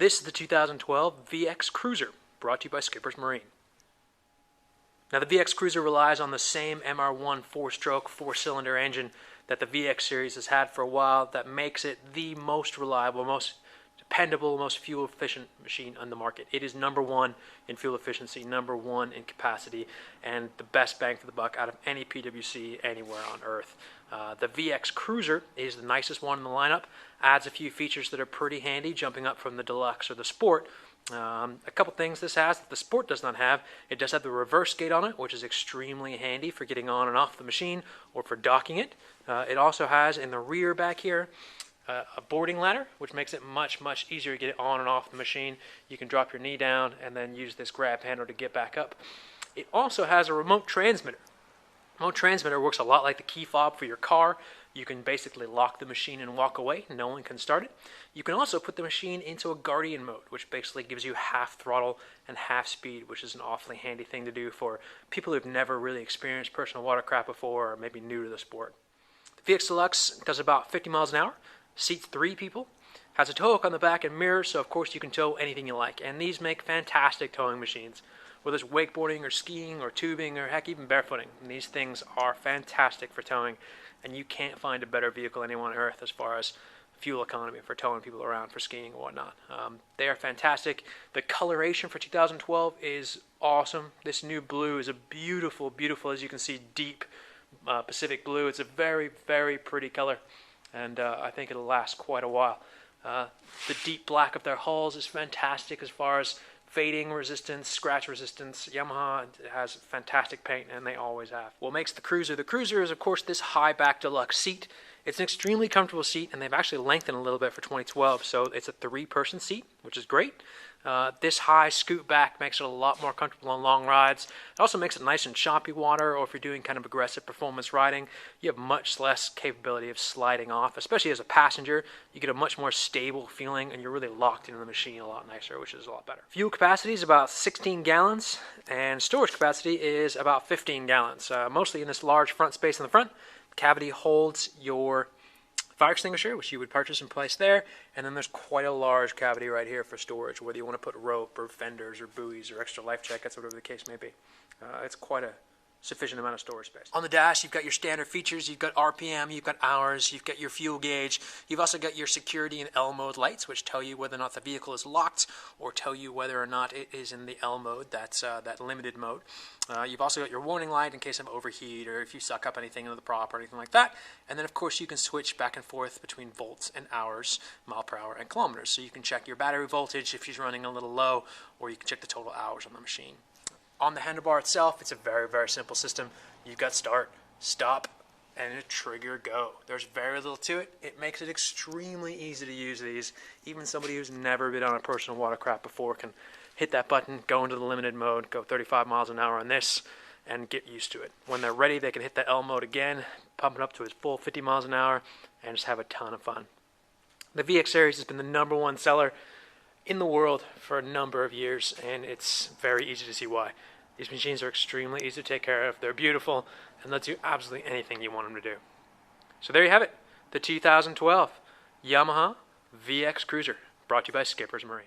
This is the 2012 VX Cruiser, brought to you by Skipper's Marine. Now the VX Cruiser relies on the same MR1 4-stroke, 4-cylinder engine that the VX series has had for a while that makes it the most reliable, most dependable, most fuel-efficient machine on the market. It is number one in fuel efficiency, number one in capacity, and the best bang for the buck out of any PWC anywhere on Earth. The VX Cruiser is the nicest one in the lineup, adds a few features that are pretty handy, jumping up from the Deluxe or the Sport. A couple things this has that the Sport does not have. It does have the reverse gate on it, which is extremely handy for getting on and off the machine or for docking it. It also has in the rear back here a boarding ladder, which makes it much easier to get it on and off the machine. You can drop your knee down and then use this grab handle to get back up. It also has a remote transmitter. Remote transmitter works a lot like the key fob for your car. You can basically lock the machine and walk away. No one can start it. You can also put the machine into a Guardian mode, which basically gives you half throttle and half speed, which is an awfully handy thing to do for people who've never really experienced personal watercraft before or maybe new to the sport. The VX Deluxe does about 50 miles an hour, seats 3 people, has a tow hook on the back and mirrors, so of course you can tow anything you like. And these make fantastic towing machines. Whether it's wakeboarding or skiing or tubing or heck, even barefooting. And these things are fantastic for towing, and you can't find a better vehicle anywhere on Earth as far as fuel economy for towing people around for skiing and whatnot. They are fantastic. The coloration for 2012 is awesome. This new blue is a beautiful, as you can see, deep Pacific blue. It's a very pretty color, and I think it'll last quite a while. The deep black of their hulls is fantastic as far as fading resistance, scratch resistance. Yamaha has fantastic paint, and they always have. What makes the Cruiser? The Cruiser is, of course, this high-back deluxe seat. It's an extremely comfortable seat, and they've actually lengthened a little bit for 2012, so it's a 3-person seat, which is great. This high scoot back makes it a lot more comfortable on long rides. It also makes it nice in choppy water, or if you're doing kind of aggressive performance riding, you have much less capability of sliding off, especially as a passenger. You get a much more stable feeling, and you're really locked into the machine a lot nicer, which is a lot better. Fuel capacity is about 16 gallons, and storage capacity is about 15 gallons, mostly in this large front space in the front. The cavity holds your fire extinguisher, which you would purchase and place there, and then there's quite a large cavity right here for storage, whether you want to put rope or fenders or buoys or extra life jackets, whatever the case may be. It's quite a sufficient amount of storage space. On the dash, you've got your standard features. You've got RPM, you've got hours, you've got your fuel gauge. You've also got your security and L mode lights, which tell you whether or not the vehicle is locked or tell you whether or not it is in the L mode, that's that limited mode. You've also got your warning light in case of overheat or if you suck up anything into the prop or anything like that. And then, of course, you can switch back and forth between volts and hours, mile per hour, and kilometers. So you can check your battery voltage if she's running a little low, or you can check the total hours on the machine. On the handlebar itself, it's a very simple system. You've got start, stop, and a trigger go. There's very little to it. It makes it extremely easy to use these. Even somebody who's never been on a personal watercraft before can hit that button, go into the limited mode, go 35 miles an hour on this, and get used to it. When they're ready, they can hit the L mode again, pump it up to its full 50 miles an hour, and just have a ton of fun. The VX series has been the #1 seller in the world for a number of years, and it's very easy to see why. These machines are extremely easy to take care of. They're beautiful and let do absolutely anything you want them to do. So there you have it, the 2012 Yamaha VX Cruiser, brought to you by Skipper's Marine.